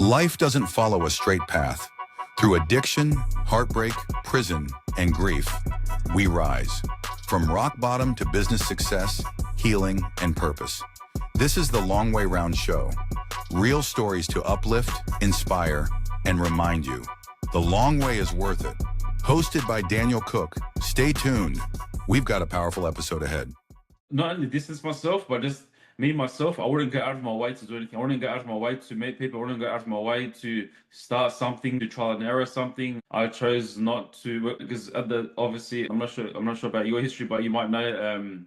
Life doesn't follow a straight path. Through addiction, heartbreak, prison, and grief, we rise. From rock bottom to business success, healing, and purpose. This is the Long Way Round Show. Real stories to uplift, inspire, and remind you. The long way is worth it. Hosted by Daniel Cook. Stay tuned. We've got a powerful episode ahead. Not only distance myself, but just me, myself, I wouldn't go out of my way to do anything. I wouldn't go out of my way to meet people. I wouldn't go out of my way to start something, to try and error something. I chose not to because obviously I'm not sure about your history, but you might know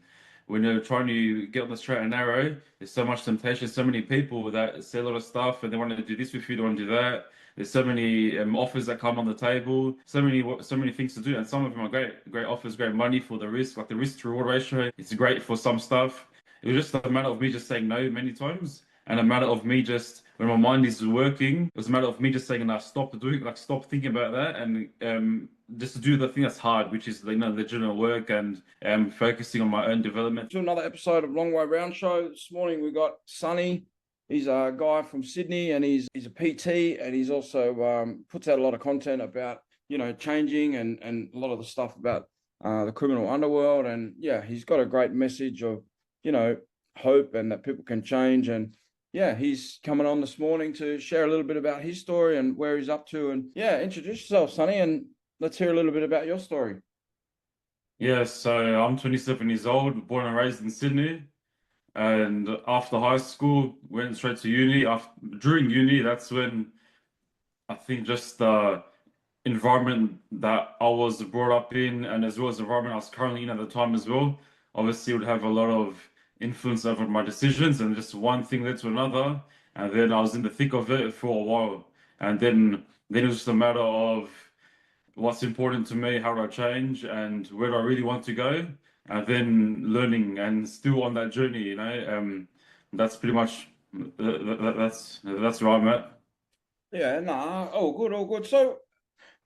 when you're trying to get on the straight and narrow, there's so much temptation, so many people that say a lot of stuff and they want to do this with you, they want to do that. There's so many offers that come on the table, so many things to do, and some of them are great offers, great money for the risk, like the risk to reward ratio. It's great for some stuff. It was just a matter of me just saying no many times, and a matter of me just when my mind is working, it was a matter of me just saying, "Now stop doing, like stop thinking about that," and just to do the thing that's hard, which is legitimate work and focusing on my own development. To another episode of Long Way Round Show. This morning we got Sonny. He's a guy from Sydney, and he's a PT, and he's also puts out a lot of content about changing and a lot of the stuff about the criminal underworld. And yeah, he's got a great message of hope and that people can change. And yeah, he's coming on this morning to share a little bit about his story and where he's up to. And yeah, introduce yourself, Sonny, and let's hear a little bit about your story. Yeah, so I'm 27 years old, born and raised in Sydney. And after high school, went straight to uni. During uni, that's when I think just the environment that I was brought up in, and as well as the environment I was currently in at the time as well, obviously would have a lot of influence over my decisions, and just one thing led to another. And then I was in the thick of it for a while. And then it was just a matter of what's important to me, how do I change, and where do I really want to go, and then learning and still on that journey. That's pretty much that's where I'm at. Yeah, nah, all good. So,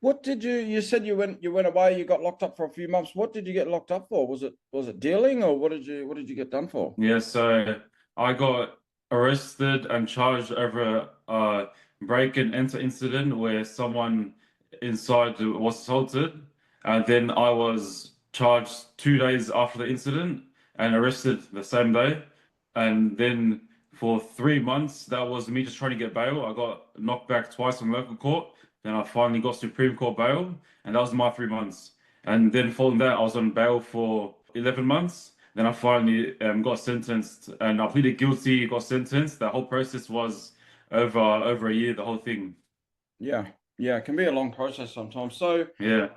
what did you said you went away? You got locked up for a few months. What did you get locked up for? Was it dealing, or what did you get done for? Yeah, so I got arrested and charged over a break and enter incident where someone inside was assaulted, and then I was charged 2 days after the incident and arrested the same day. And then for 3 months, that was me just trying to get bail. I got knocked back twice from local court. Then I finally got Supreme Court bail, and that was my 3 months. And then following that, I was on bail for 11 months. Then I finally got sentenced, and I pleaded guilty, got sentenced. That whole process was over a year, the whole thing. Yeah, it can be a long process sometimes. So Yeah.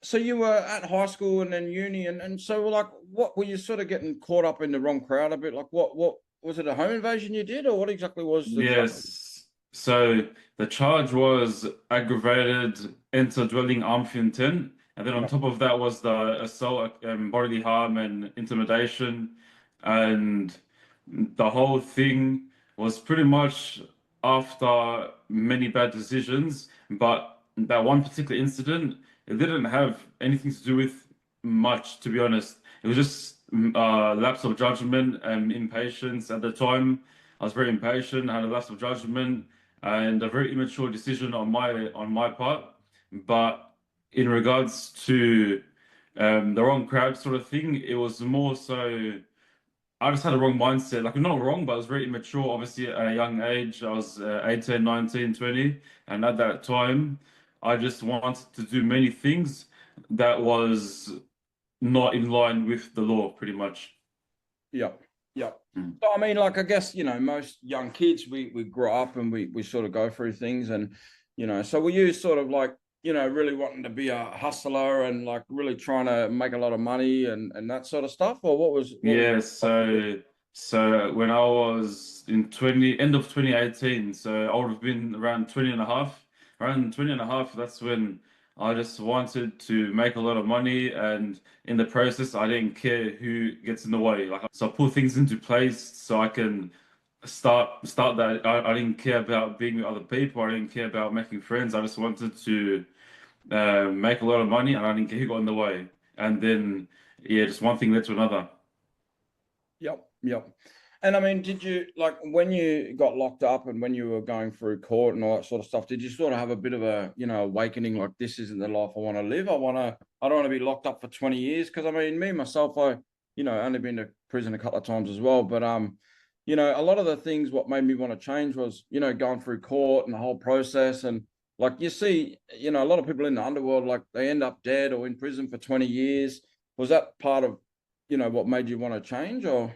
So you were at high school and then uni, and so like, what were you sort of getting caught up in the wrong crowd a bit? Like, what was it, a home invasion you did, or what exactly was the charge? Yes. So the charge was aggravated inter-dwelling armed intent, and then on top of that was the assault, bodily harm, and intimidation, and the whole thing was pretty much after many bad decisions. But that one particular incident, it didn't have anything to do with much, to be honest. It was just lapse of judgment and impatience at the time. I was very impatient, had a lapse of judgment, and a very immature decision on my part. But in regards to the wrong crowd sort of thing, it was more so I just had a wrong mindset. Like, not wrong, but I was very immature, obviously, at a young age. I was 18, 19, 20. And at that time, I just wanted to do many things that was not in line with the law, pretty much. Yeah. So I mean, like, I guess most young kids, we grow up and we sort of go through things, and so were you sort of like really wanting to be a hustler and like really trying to make a lot of money and that sort of stuff, or what was Yeah, so when I was in end of 2018, so I would have been around 20 and a half. Around 20 and a half, that's when I just wanted to make a lot of money, and in the process, I didn't care who gets in the way. Like, so I put things into place so I can start that. I didn't care about being with other people. I didn't care about making friends. I just wanted to make a lot of money, and I didn't care who got in the way. And then, yeah, just one thing led to another. Yep. And I mean, did you like when you got locked up and when you were going through court and all that sort of stuff, did you sort of have a bit of a, awakening like this isn't the life I want to live? I don't want to be locked up for 20 years. Because I mean, me myself, I, only been to prison a couple of times as well. But a lot of the things what made me want to change was, going through court and the whole process. And like you see, a lot of people in the underworld, like they end up dead or in prison for 20 years. Was that part of, what made you want to change or?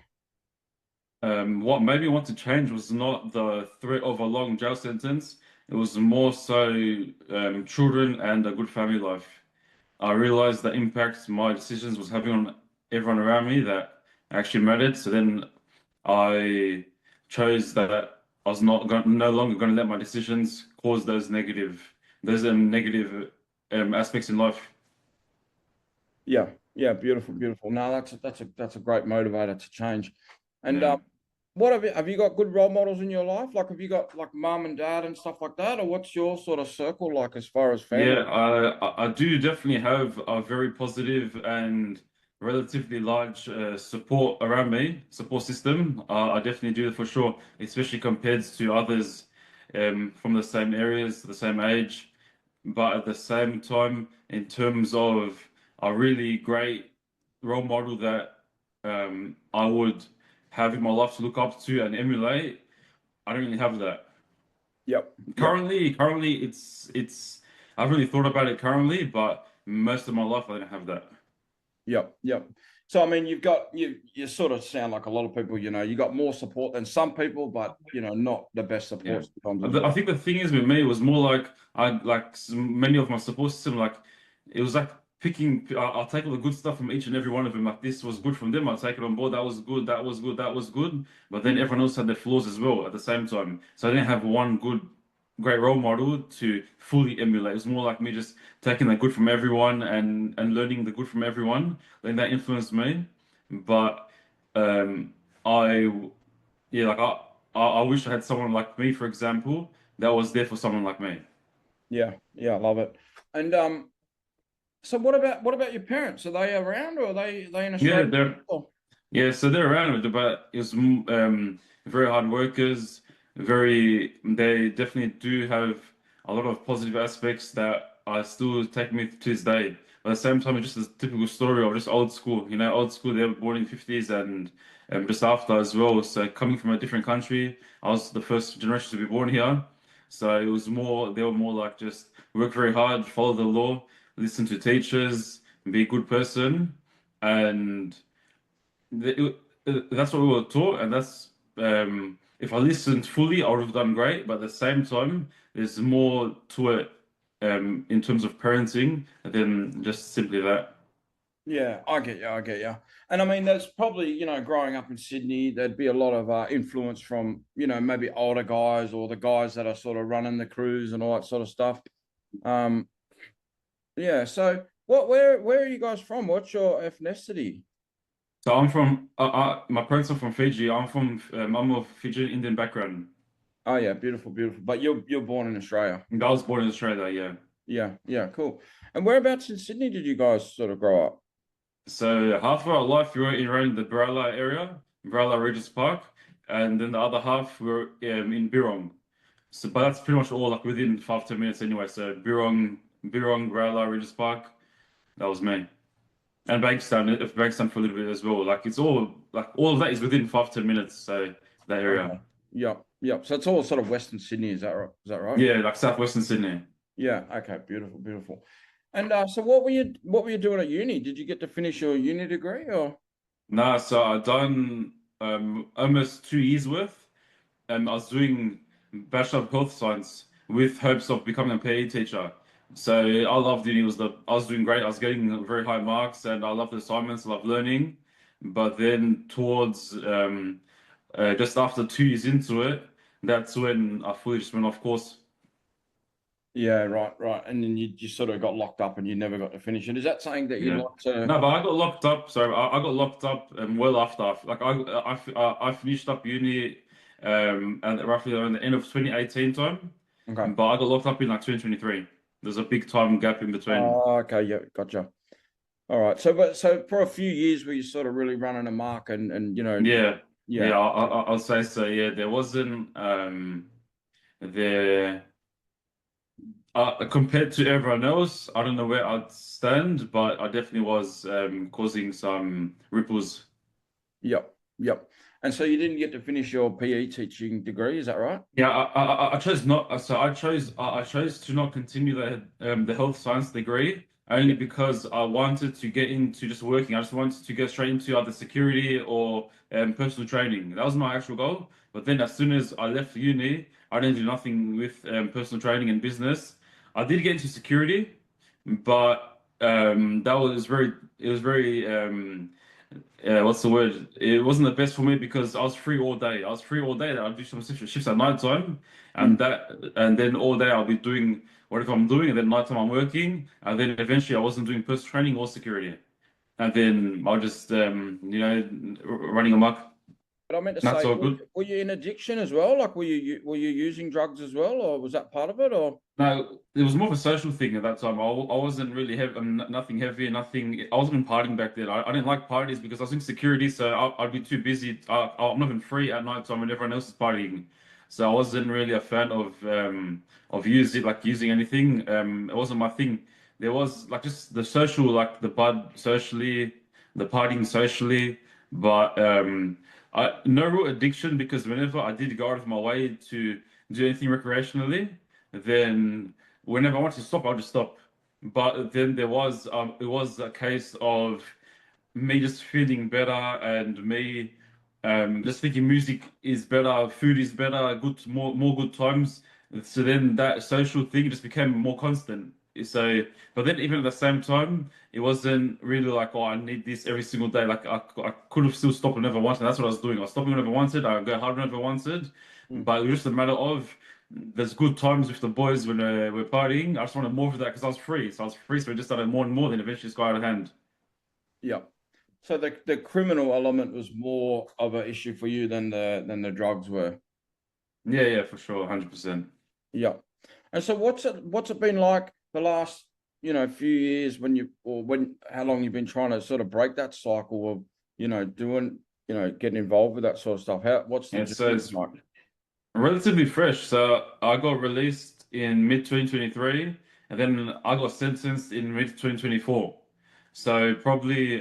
What made me want to change was not the threat of a long jail sentence. It was more so children and a good family life. I realized the impact my decisions was having on everyone around me that actually mattered. So then I chose that I was no longer going to let my decisions cause those negative aspects in life. Yeah, yeah, beautiful, beautiful. No, that's a great motivator to change. And Yeah. what have you got good role models in your life? Like, have you got like mum and dad and stuff like that, or what's your sort of circle like as far as family? Yeah, I do definitely have a very positive and relatively large support around me, support system. I definitely do for sure, especially compared to others from the same areas, the same age. But at the same time, in terms of a really great role model that I would have in my life to look up to and emulate, I don't really have that. Yep, yep, Currently, it's. I've really thought about it currently, but most of my life I didn't have that. yep, yep. So I mean, you sort of sound like a lot of people. You got more support than some people, but not the best Yeah, support sometimes as I well. think the thing is with me, it was more like many of my support system, like it was like picking. I'll take all the good stuff from each and every one of them. Like this was good from them, I'll take it on board. That was good. That was good. That was good. But then Mm. everyone else had their flaws as well at the same time. So I didn't have one great role model to fully emulate. It was more like me just taking the good from everyone and learning the good from everyone. Then that influenced me. But um, I yeah, like I wish I had someone like me, for example, that was there for someone like me. Yeah, yeah, I love it. And so what about your parents? Are they around or are they in Yeah, Australia? Oh, so they're around it, but it's very hard workers. They definitely do have a lot of positive aspects that are still take me to this day. But at the same time, it's just a typical story of just old school. Old school. They were born in '50s and just after as well. So coming from a different country, I was the first generation to be born here. So it was more. They were more like just work very hard, follow the law, listen to teachers, be a good person, and that's what we were taught, and that's if I listened fully, I would have done great. But at the same time, there's more to it in terms of parenting than just simply that. yeah, I get you. I get you. And I mean, there's probably, growing up in Sydney, there'd be a lot of influence from, maybe older guys or the guys that are sort of running the crews and all that sort of stuff. Um, yeah. So where are you guys from? What's your ethnicity? So my parents are from Fiji. I'm of Fijian Indian background. Oh yeah, beautiful, beautiful. But you're born in Australia. I was born in Australia, yeah. Yeah, yeah, cool. And whereabouts in Sydney did you guys sort of grow up? So half of our life we were in around the Barella area, Barella Regis Park, and then the other half we were in Birong. So, but that's pretty much all like within 5 to 10 minutes anyway. So Birong, Barella, Regis Park, that was me. And Bankstown for a little bit as well. Like it's all of that is within 5 to 10 minutes. So that area, Okay. Yep, yep. So it's all sort of Western Sydney, is that right? Is that right? yeah, like southwestern Sydney. Yeah. Okay. Beautiful. Beautiful. And so what were you doing at uni? Did you get to finish your uni degree or? Nah, so I done almost 2 years worth. I was doing Bachelor of Health Science with hopes of becoming a PE teacher. So I loved uni. I was doing great. I was getting very high marks, and I loved the assignments. I loved learning. But then towards just after 2 years into it, that's when I fully just went off course. Yeah. Right. Right. And then you sort of got locked up and you never got to finish it. Is that something that you'd Yeah. like to? No, but I got locked up. So I got locked up well after. Like I finished up uni and roughly around the end of 2018 time. Okay. But I got locked up in like 2023. There's a big time gap in between. Oh, okay. Yeah. Gotcha. All right. So for a few years, were you sort of really running amok and Yeah. Yeah, I'll say so. Yeah, there wasn't there compared to everyone else. I don't know where I'd stand, but I definitely was causing some ripples. Yep, yep. And so you didn't get to finish your PE teaching degree, is that right? Yeah, I chose not. So I chose to not continue the health science degree only Yep. because I wanted to get into just working. I just wanted to go straight into either security or personal training. That was my actual goal. But then as soon as I left uni, I didn't do nothing with personal training and business. I did get into security, but that was very it was very what's the word? It wasn't the best for me because I was free all day. I was free all day. I'd do some shifts at night time, Mm. and then all day I'll be doing whatever I'm doing, and then nighttime I'm working, and then eventually I wasn't doing personal training or security, and then I'll just running amok. But I meant to That's say, all good. were you in addiction as well? Like, were you using drugs as well, or was that part of it? Or No, it was more of a social thing at that time. I wasn't really heavy, nothing heavy, nothing. I wasn't partying back then. I didn't like parties because I was in security, so I'd be too busy. I'm not even free at night time when everyone else is partying. So I wasn't really a fan of using anything. It wasn't my thing. There was like just the social, like the bud socially, the partying socially, but I no real addiction because whenever I did go out of my way to do anything recreationally then whenever I want to stop, I'll just stop. But then it was a case of me just feeling better and me just thinking music is better, food is better, more good times. So then that social thing just became more constant. So, but then even at the same time, it wasn't really like, oh, I need this every single day. Like I could have still stopped whenever I wanted. That's what I was doing. I was stopping whenever I wanted. I would go hard whenever I wanted. Mm. But it was just a matter of there's good times with the boys when we're partying. I just wanted more of that because I was free. So I was free, so it just started more and more. Then eventually just got out of hand. yeah. So the criminal element was more of an issue for you than the drugs were. Yeah, yeah, for sure, 100%. Yeah. And so what's it been like the last, few years how long you've been trying to sort of break that cycle of, doing, getting involved with that sort of stuff? What's the And so journey it's like? relatively fresh. So I got released in mid 2023, and then I got sentenced in mid 2024. So probably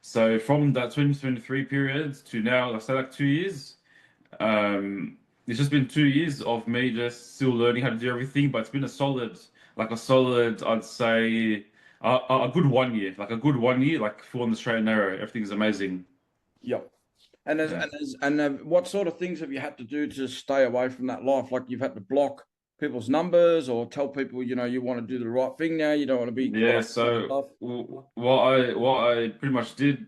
so from that 2023 period to now, I say like 2 years. It's just been 2 years of me just still learning how to do everything, but it's been like a solid, I'd say, a good 1 year, like a good 1 year, like full on the straight and narrow. Everything's amazing. Yeah. Yeah. What sort of things have you had to do to stay away from that life? Like you've had to block people's numbers or tell people, you want to do the right thing now. You don't want to be caught Yeah, up in that so stuff. what I pretty much did,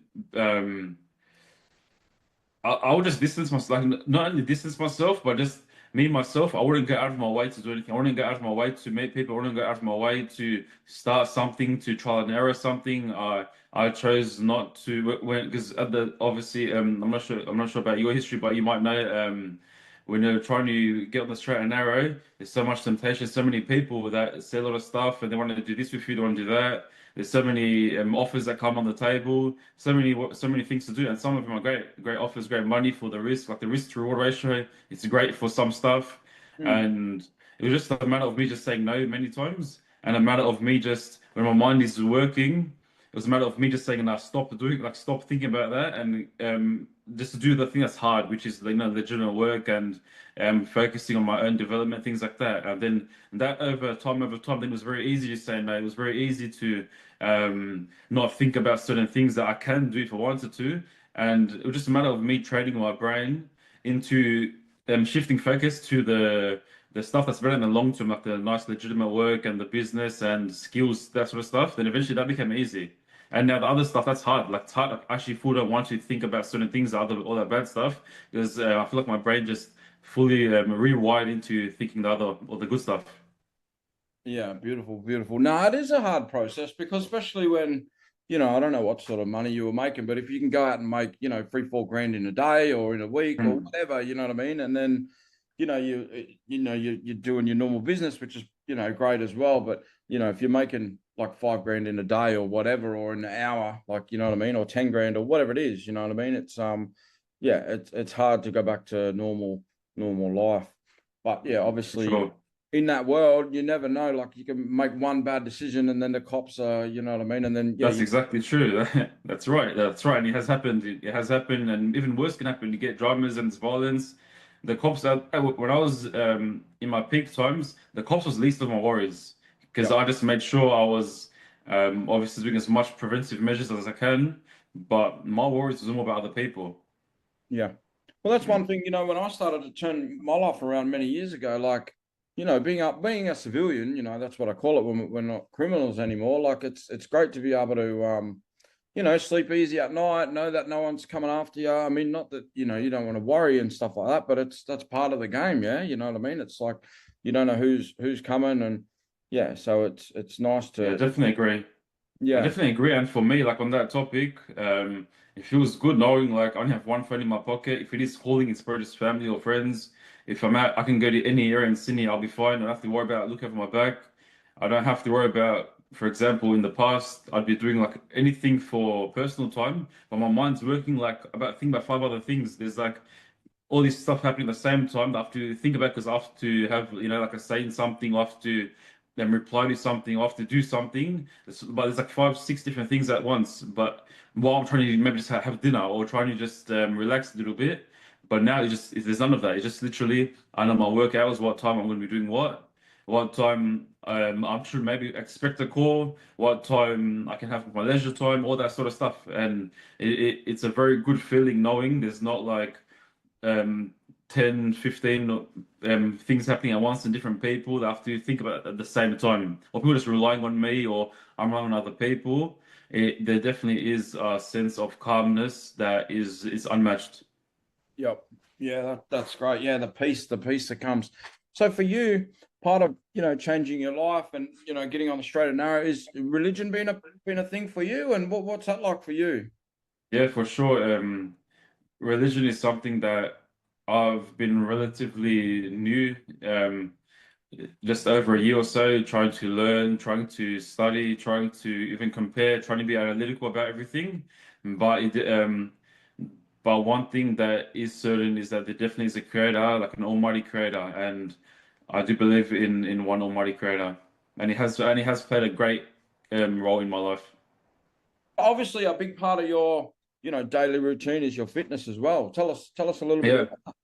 I would just distance myself, like not only distance myself, but just me myself. I wouldn't go out of my way to do anything. I wouldn't go out of my way to meet people. I wouldn't go out of my way to start something, to try and error something. I chose not to when because at the obviously I'm not sure about your history, but you might know when you're trying to get on the straight and narrow, there's so much temptation, so many people that say a lot of stuff and they want to do this with you, they want to do that. There's so many offers that come on the table, so many things to do, and some of them are great offers, great money for the risk, like the risk to reward ratio. It's great for some stuff, Mm. and it was just a matter of me just saying no many times, and a matter of me just when my mind is working, it was a matter of me just saying, "Now stop doing, like stop thinking about that," and just to do the thing that's hard, which is legitimate work and focusing on my own development, things like that. And then that over time, then it was very easy to say no. It was very easy to not think about certain things that I can do if I wanted to. And it was just a matter of me training my brain into shifting focus to the stuff that's better in the long term, like the nice legitimate work and the business and skills, that sort of stuff. Then eventually that became easy. And now the other stuff that's hard. Like it's hard. Like, I actually full don't want to think about certain things, other all that bad stuff, because I feel like my brain just fully rewired into thinking the other or the good stuff. Yeah, beautiful, beautiful. No, it is a hard process because especially when, I don't know what sort of money you were making, but if you can go out and make, 3, 4 grand in a day or in a week or Mm. whatever, you know what I mean? And then, you're doing your normal business, which is, great as well. But, if you're making like 5 grand in a day or whatever, or in an hour, like, you know what I mean? Or 10 grand or whatever it is, you know what I mean? It's, yeah, it's hard to go back to normal life. But yeah, obviously Sure. in that world, you never know. Like you can make one bad decision, and then the cops are, you know what I mean. And then yeah, That's exactly true. That's right. That's right. And it has happened. It has happened, and even worse can happen. You get dramas and violence. The cops when I was in my peak times, the cops was least of my worries because yeah, I just made sure I was obviously doing as much preventive measures as I can. But my worries was more about other people. yeah. Well, that's Yeah. one thing. When I started to turn my life around many years ago, like being a civilian, that's what I call it when we're not criminals anymore. Like it's great to be able to sleep easy at night, know that no one's coming after you. I mean, not that, you don't want to worry and stuff like that, but that's part of the game, yeah. You know what I mean? It's like you don't know who's coming and yeah, so it's nice Yeah, to definitely agree. I yeah, definitely agree. And for me, like on that topic, it feels good knowing like I only have one phone in my pocket. If it is calling, it's for just family or friends. If I'm out, I can go to any area in Sydney, I'll be fine. I don't have to worry about looking over my back. I don't have to worry about, for example, in the past, I'd be doing like anything for personal time, but my mind's working like about think about five other things. There's like all this stuff happening at the same time that I have to think about because I have to have, like a say in something, I have to then reply to something, I have to do something. But there's like five, six different things at once. But while I'm trying to maybe just have dinner or trying to just relax a little bit. But now there's none of that. It's just literally, I know my work hours, what time I'm going to be doing what time I'm sure maybe expect a call, what time I can have my leisure time, all that sort of stuff. And it's a very good feeling knowing there's not like um, 10, 15 things happening at once and different people that I have to think about at the same time. Or people just relying on me or I'm relying on other people. There definitely is a sense of calmness that is unmatched. yep. Yeah, that's great. Yeah, the peace that comes. So for you, part of, changing your life and, getting on the straight and narrow, is religion been a thing for you? And what's that like for you? Yeah, for sure. Religion is something that I've been relatively new. Just over a year or so, trying to learn, trying to study, trying to even compare, trying to be analytical about everything. But but one thing that is certain is that there definitely is a creator, like an almighty creator, and I do believe in one almighty creator, and he has played a great role in my life. Obviously, a big part of your, daily routine is your fitness as well. Tell us a little bit Yeah. about.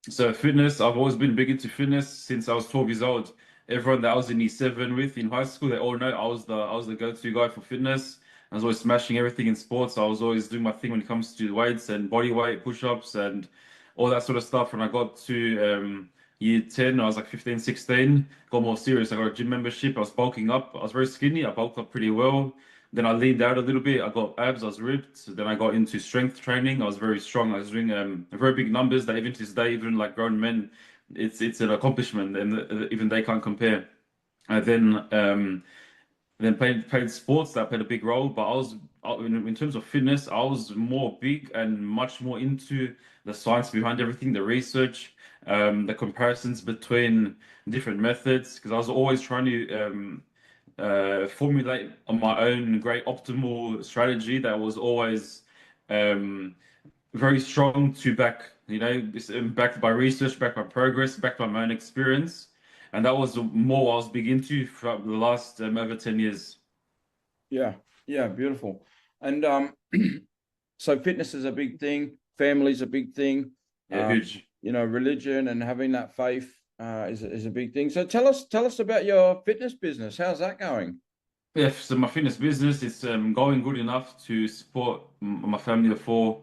So fitness, I've always been big into fitness since I was 12 years old. Everyone that I was in E7 with in high school, they all know I was the go-to guy for fitness. I was always smashing everything in sports. I was always doing my thing when it comes to weights and body weight, push-ups and all that sort of stuff. When I got to year 10, I was like 15, 16, got more serious. I got a gym membership. I was bulking up. I was very skinny. I bulked up pretty well. Then I leaned out a little bit. I got abs. I was ripped. Then I got into strength training. I was very strong. I was doing very big numbers that even to this day, even like grown men, it's an accomplishment, and even they can't compare. And then played sports that played a big role. But in terms of fitness, I was more big and much more into the science behind everything, the research, the comparisons between different methods, because I was always trying to formulate on my own great optimal strategy that was always um, very strong to back, backed by research, backed by progress, backed by my own experience. And that was more I was big into for the last over 10 years. Yeah, yeah, beautiful. And so fitness is a big thing, family's a big thing, Yeah, huge. religion and having that faith is a big thing. So tell us about your fitness business. How's that going? Yeah, so my fitness business is going good enough to support my family of four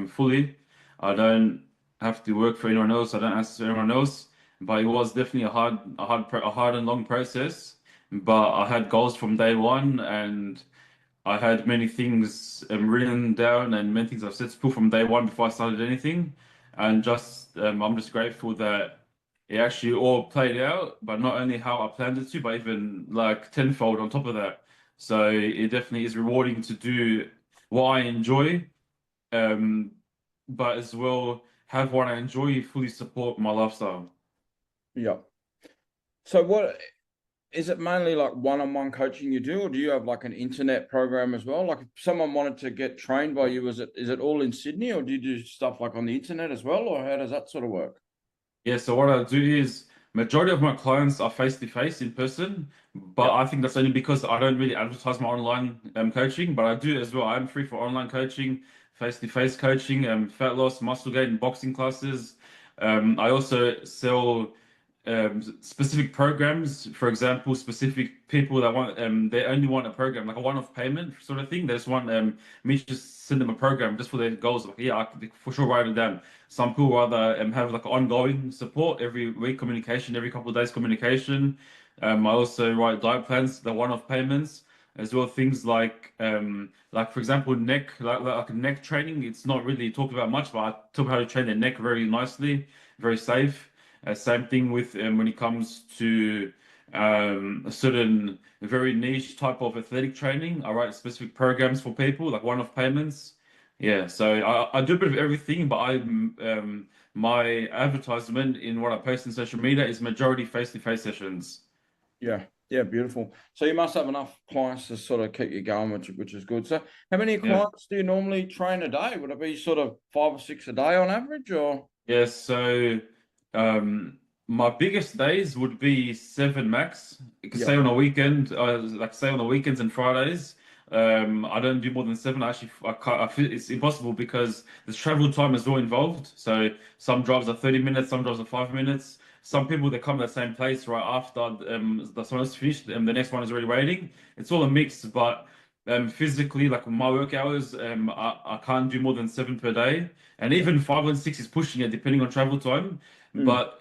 fully. I don't have to work for anyone else. I don't ask anyone else. But it was definitely a hard and long process. But I had goals from day one, and I had many things written down and many things I've said to people from day one before I started anything. And I'm just grateful that it actually all played out, but not only how I planned it to, but even like tenfold on top of that. So it definitely is rewarding to do what I enjoy, um, but as well have what I enjoy fully support my lifestyle. Yeah. So what? is it mainly like one-on-one coaching you do, or do you have like an internet program as well? Like if someone wanted to get trained by you, is it all in Sydney, or do you do stuff like on the internet as well, or how does that sort of work? Yeah, so what I do is majority of my clients are face to face in person, but Yep. I think that's only because I don't really advertise my online coaching, but I do as well. I'm free for online coaching, face to face coaching, fat loss, muscle gain, boxing classes. I also sell specific programs. For example, specific people that want they only want a program, like a one-off payment sort of thing. They just want me to just send them a program just for their goals. Like, yeah, I could for sure write it down. Some people rather have like ongoing support every week, communication, every couple of days communication. I also write diet plans, the one-off payments, as well things like for example neck like neck training. It's not really talked about much, but I talk about how to train the neck very nicely, very safe. Same thing with when it comes to a certain very niche type of athletic training. I write specific programs for people, like one-off payments. Yeah, so I do a bit of everything, but my advertisement in what I post in social media is majority face-to-face sessions. Yeah, yeah, beautiful. So you must have enough clients to sort of keep you going, which is good. So how many Yeah. clients do you normally train a day? Would it be sort of 5 or 6 a day on average, or? Yeah, so um, my biggest days would be seven max. Because Yep. say on a weekend, like say on the weekends and Fridays, I don't do more than seven. Actually, I can't, I feel it's impossible because there's travel time as well involved. So some drives are 30 minutes, some drives are 5 minutes. Some people they come to the same place right after the someone else finished, and the next one is already waiting. It's all a mix, but physically, like my work hours, I can't do more than seven per day. And Yep. even 5 and 6 is pushing it depending on travel time. Mm. But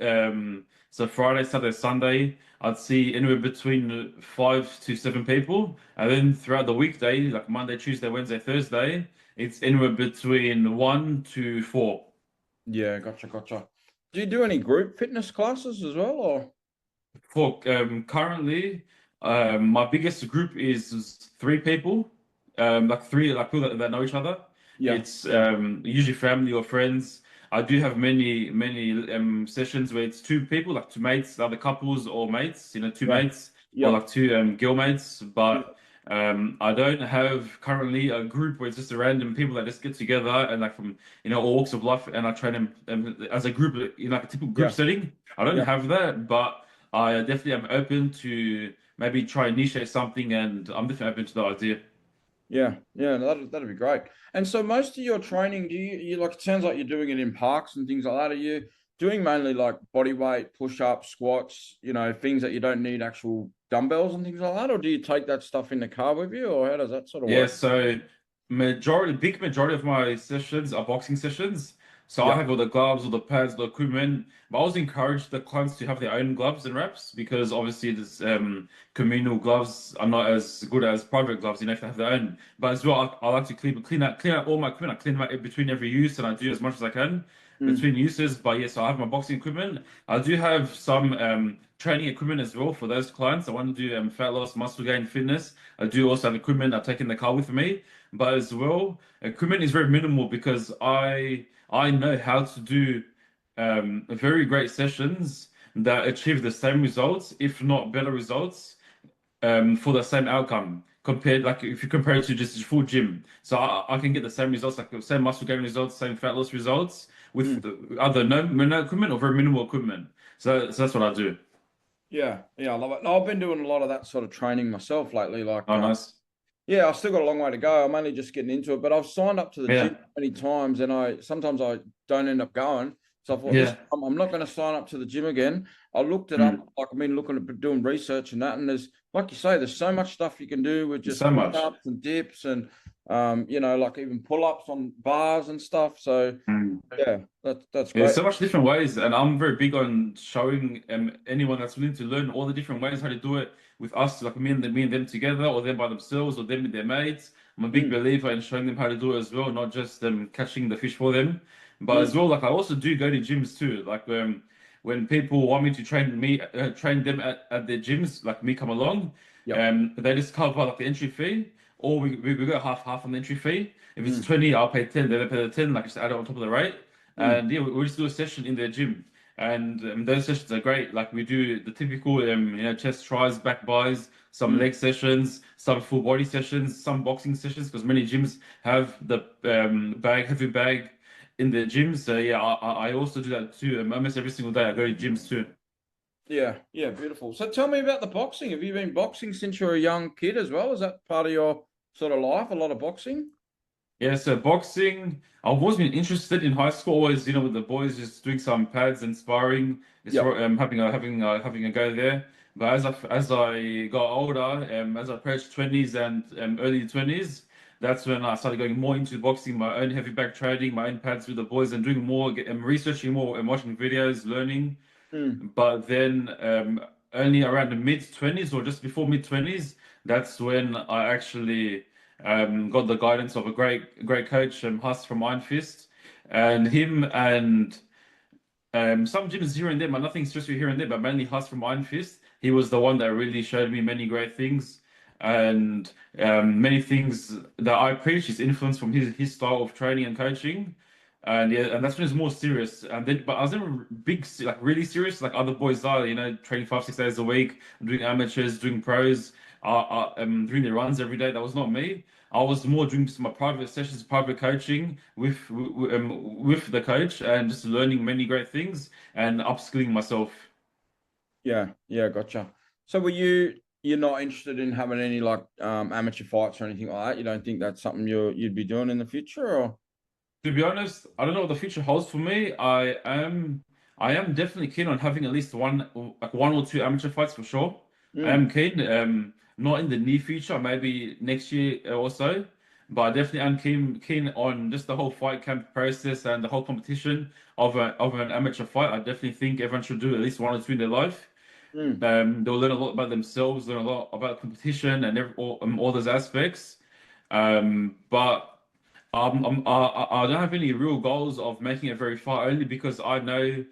so Friday, Saturday, Sunday, I'd see anywhere between 5 to 7 people. And then throughout the weekday, like Monday, Tuesday, Wednesday, Thursday, it's anywhere between 1 to 4. Yeah, gotcha. Do you do any group fitness classes as well, or? For currently, my biggest group is 3 people, like three like people that know each other. Yeah, It's yeah, usually family or friends. I do have many sessions where it's 2 people, like two mates, either couples or mates, two yeah, mates or yep, like two girl mates. yeah, But I don't have currently a group where it's just a random people that just get together and like from all walks of life, and I train them as a group in like a typical group yeah, setting. I don't yeah. have that, but I definitely am open to maybe try and niche something, and I'm definitely open to the idea. Yeah, no, that'd be great. And so most of your training, do you like it sounds like you're doing it in parks and things like that. Are you doing mainly like body weight, push-ups, squats, things that you don't need actual dumbbells and things like that? Or do you take that stuff in the car with you, or how does that sort of Yeah, work? so big majority of my sessions are boxing sessions. So I Yep. have all the gloves, all the pads, the equipment. But I always encourage the clients to have their own gloves and wraps because obviously this communal gloves are not as good as private gloves. You have to have their own. But as well, I like to clean out all my equipment. I clean them out between every use, and I do as much as I can Mm. between uses. But yes, I have my boxing equipment. I do have some training equipment as well for those clients. I want to do fat loss, muscle gain, fitness. I do also have equipment I take in the car with me, but as well, equipment is very minimal because I know how to do very great sessions that achieve the same results, if not better results, for the same outcome. Compared, like if you compare it to just a full gym, so I can get the same results, like the same muscle gain results, same fat loss results with Mm. either no equipment or very minimal equipment. So that's what I do. Yeah, I love it. No, I've been doing a lot of that sort of training myself lately. Like, Oh, nice. yeah, I've still got a long way to go. I'm only just getting into it, but I've signed up to the Yeah, gym many times, and I sometimes I don't end up going. So I thought this yeah. time I'm not going to sign up to the gym again. I looked it up, Mm. like I've been looking at doing research and that, and there's like you say, there's so much stuff you can do with just So push much. ups and dips and like even pull ups on bars and stuff. So Mm. yeah, that's There's great. so much different ways, and I'm very big on showing anyone that's willing to learn all the different ways how to do it with us, like me and them together, or them by themselves, or them with their mates. I'm a big Mm, believer in showing them how to do it as well, not just catching the fish for them, but as mm, well. Like I also do go to gyms too. Like when people want me to train them at their gyms, like me come along, yep. they just cover like the entry fee, or we go half on the entry fee. If it's Mm, 20, I'll pay 10. They pay the 10, like just add it on top of the rate. mm, And yeah, we just do a session in their gym. and those sessions are great. Like we do the typical, chest tries, back buys, some Mm. leg sessions, some full body sessions, some boxing sessions, because many gyms have the heavy bag in their gyms. So yeah, I also do that too. Almost every single day I go to gyms too. Yeah, yeah, beautiful. So tell me about the boxing. Have you been boxing since you're a young kid as well? Is that part of your sort of life? A lot of boxing? Yeah, so boxing, I've always been interested in high school, always, with the boys just doing some pads and sparring, just Yep. having a go there. But as I got older, as I approached 20s and early 20s, that's when I started going more into boxing, my own heavy bag training, my own pads with the boys, and doing more, researching more, and watching videos, learning. Mm. But then only around the mid 20s or just before mid 20s, that's when I actually got the guidance of a great coach, Huss from Iron Fist, and him and some gyms here and there, but nothing strictly here and there, but mainly Huss from Iron Fist. He was the one that really showed me many great things and many things that I preach is influenced from his style of training and coaching. And yeah, and that's when it's more serious. And then, but I was never like really serious, like other boys are, training 5, 6 days a week, doing amateurs, doing pros, doing the runs every day. That was not me. I was more doing just my private sessions, private coaching with the coach, and just learning many great things and upskilling myself. Yeah, yeah, gotcha. So you're not interested in having any like amateur fights or anything like that? You don't think that's something you'd be doing in the future or? To be honest, I don't know what the future holds for me. I am definitely keen on having at least one or two amateur fights for sure. I Mm. am keen. Not in the near future, maybe next year or so, but I definitely am keen on just the whole fight camp process and the whole competition of an amateur fight. I definitely think everyone should do at least one or two in their life. Mm. They'll learn a lot about themselves, learn a lot about competition and all those aspects. But I don't have any real goals of making it very far, only because I know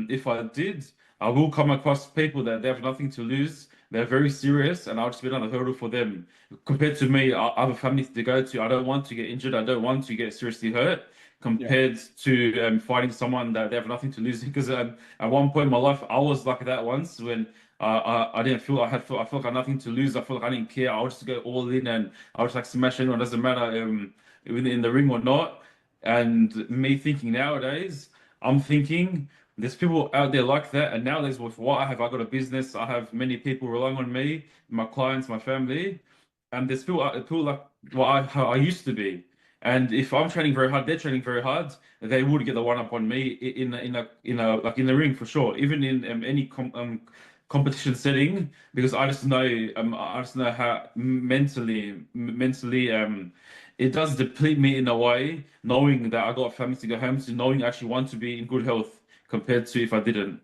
if I did, I will come across people that they have nothing to lose. They're very serious, and I'll just be another hurdle for them. Compared to me, I have a family to go to. I don't want to get injured. I don't want to get seriously hurt. Yeah. Compared to fighting someone that they have nothing to lose. Because at one point in my life, I was like that once when I didn't feel I felt like I had nothing to lose. I felt like I didn't care. I would just go all in, and I was like smash anyone. Doesn't matter in the ring or not. And me thinking nowadays, I'm thinking. There's people out there like that, and nowadays with what I got a business. I have many people relying on me, my clients, my family, and there's people like how I used to be. And if I'm training very hard, they're training very hard. They would get the one up on me like in the ring for sure, even in any competition setting, because I just know how mentally it does deplete me in a way, knowing that I got a family to go home to, knowing I actually want to be in good health compared to if I didn't.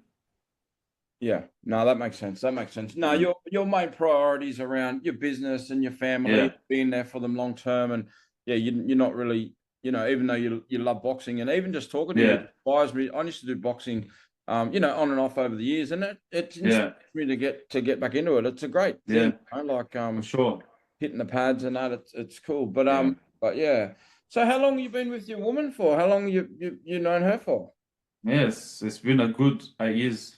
Yeah, no, that makes sense. That makes sense. No, Mm. your main priorities around your business and your family, Yeah, being there for them long term, and yeah, you're not really, even though you love boxing, and even just talking to you yeah, inspires me. I used to do boxing, on and off over the years, and it inspires yeah, me to get back into it. It's a great yeah, thing, like for sure. hitting the pads and that. It's cool, but Yeah. yeah. So how long you been with your woman for? How long you known her for? Yes, it's been a good 8 years.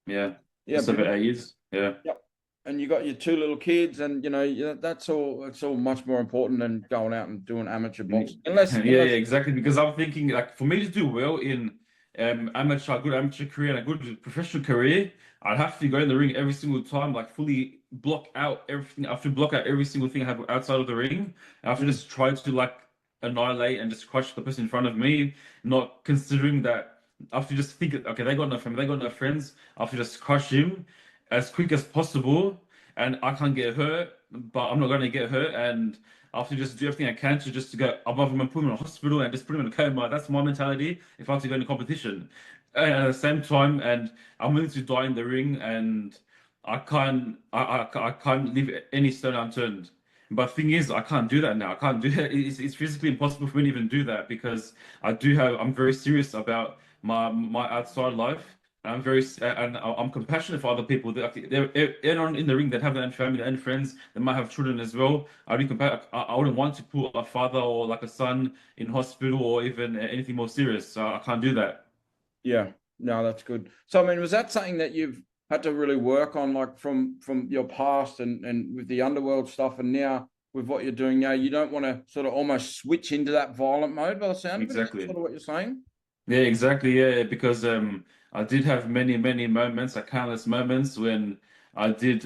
Yeah, Yeah, just over beautiful. 8 years. Yeah. Yep. And you got your two little kids, and that's all. It's all much more important than going out and doing amateur boxing, unless Yeah, yeah, exactly. Because I'm thinking, like, for me to do well in a good amateur career and a good professional career, I'd have to go in the ring every single time, like fully block out everything. I have to block out every single thing I have outside of the ring. I have to Mm. just try to like annihilate and just crush the person in front of me, not considering that I have to just think, okay, they got no family, they got no friends. I have to just crush him as quick as possible, and I can't get hurt, but I'm not going to get hurt, and I have to just do everything I can to just to go above him and put him in a hospital and just put him in a coma. That's my mentality if I have to go in a competition. And at the same time, and I'm willing to die in the ring, and I can't leave any stone unturned. But thing is, I can't do that now. I can't do that. It's physically impossible for me to even do that because I'm very serious about my outside life. I'm compassionate for other people. They're anyone in the ring that have their own family and friends that might have children as well. I wouldn't want to put a father or like a son in hospital or even anything more serious. So I can't do that. Yeah, no, that's good. So, I mean, was that something that you've had to really work on, like from your past and with the Underworld stuff, and now with what you're doing now, you don't want to sort of almost switch into that violent mode by the sound of it? Is that Exactly. sort of what you're saying? Yeah, exactly. Yeah, because I did have many moments, like countless moments when I did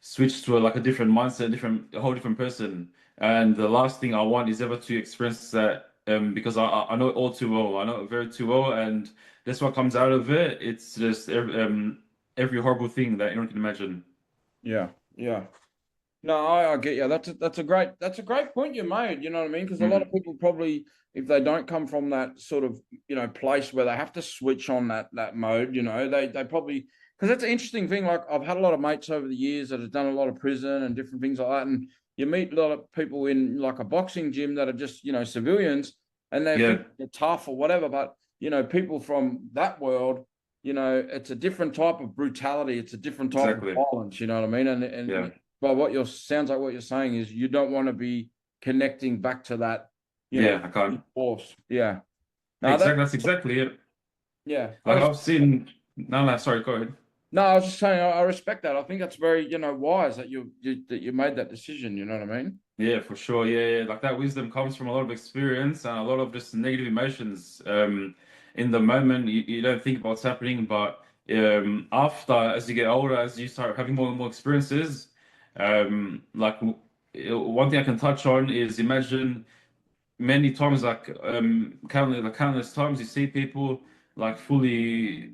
switch to like a different mindset, a whole different person. And the last thing I want is ever to experience that because I know it all too well. I know it very too well, and that's what comes out of it. It's just every horrible thing that anyone can imagine. Yeah, yeah. No, I get you. That's a great point you made. You know what I mean? Because a lot of Mm. people probably, if they don't come from that sort of place where they have to switch on that mode, they probably, because that's an interesting thing. Like I've had a lot of mates over the years that have done a lot of prison and different things like that, and you meet a lot of people in like a boxing gym that are just civilians, and they think Yeah, they're tough or whatever. But people from that world, it's a different type of brutality. It's a different type of exactly. violence. You know what I mean? And Yeah, but what you're sounds like what you're saying is you don't want to be connecting back to that, yeah, I can't. force. Yeah. Now that Exactly, that's exactly it. yeah, Like I've seen. No, no, sorry, go ahead. no, I was just saying I respect that. I think that's very, wise that you made that decision, you know what I mean? Yeah, for sure. Yeah, yeah. Like that wisdom comes from a lot of experience and a lot of just negative emotions. In the moment, you don't think about what's happening, but after, as you get older, as you start having more and more experiences, like one thing I can touch on is imagine many times countless times you see people like fully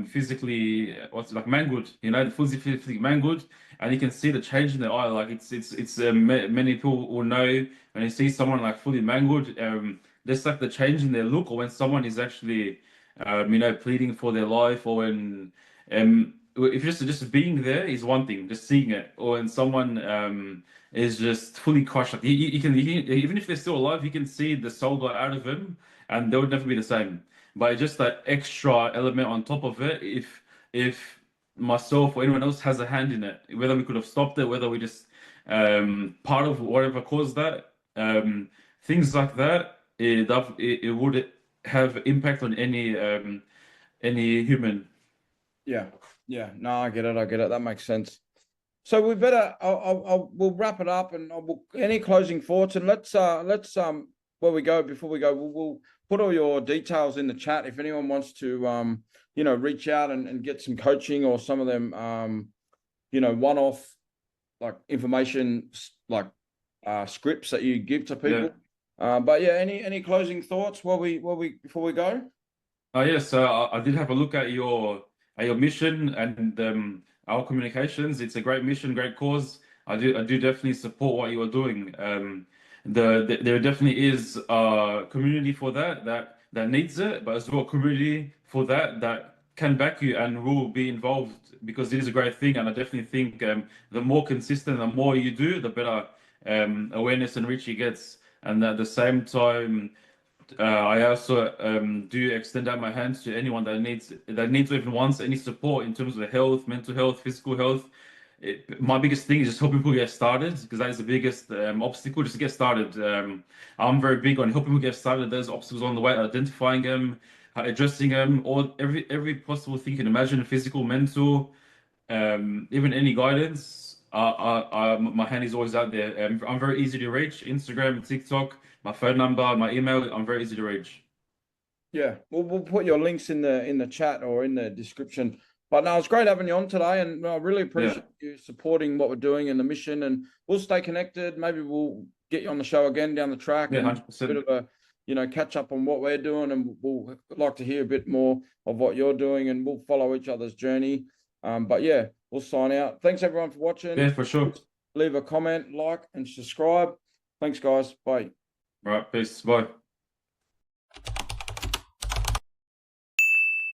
physically what's like mangled, fully physically mangled, and you can see the change in their eye. Like it's many people will know when you see someone like fully mangled, there's like the change in their look, or when someone is actually pleading for their life, or when if just being there is one thing, just seeing it, or when someone is just fully crushed. Like even if they're still alive, you can see the soul go out of him, and they would never be the same. But just that extra element on top of it, if myself or anyone else has a hand in it, whether we could have stopped it, whether we just part of whatever caused that, things like that, it would have impact on any human. Yeah. Yeah. No, I get it. I get it. That makes sense. So we better. We'll wrap it up, and any closing thoughts, and let's where we go before we go, we'll put all your details in the chat if anyone wants to reach out and get some coaching or some of them one-off like information like scripts that you give to Yeah. people. But yeah, any closing thoughts while we before we go? Oh yes, I did have a look at your mission and our communications. It's a great mission, great cause. I do definitely support what you are doing. There definitely is a community for that needs it, but as well a community for that can back you and will be involved because it is a great thing. And I definitely think the more consistent, the more you do, the better awareness and reach it gets. And at the same time. I also do extend out my hands to anyone that needs or even wants any support in terms of health, mental health, physical health. My biggest thing is just helping people get started because that is the biggest obstacle. Just to get started. I'm very big on helping people get started. There's obstacles on the way, identifying them, addressing them, or every possible thing you can imagine, physical, mental, even any guidance. My hand is always out there. I'm very easy to reach. Instagram, TikTok, my phone number, my email. I'm very easy to reach. Yeah, we'll put your links in the chat or in the description. But no, it's great having you on today, and I really Yeah, appreciate you supporting what we're doing and the mission. And we'll stay connected. Maybe we'll get you on the show again down the track yeah, and a bit 100%. of a catch up on what we're doing. And we'll like to hear a bit more of what you're doing, and we'll follow each other's journey. But yeah, we'll sign out. Thanks everyone for watching. Yeah, for sure. Leave a comment, like, and subscribe. Thanks, guys. Bye. All right, peace. Bye.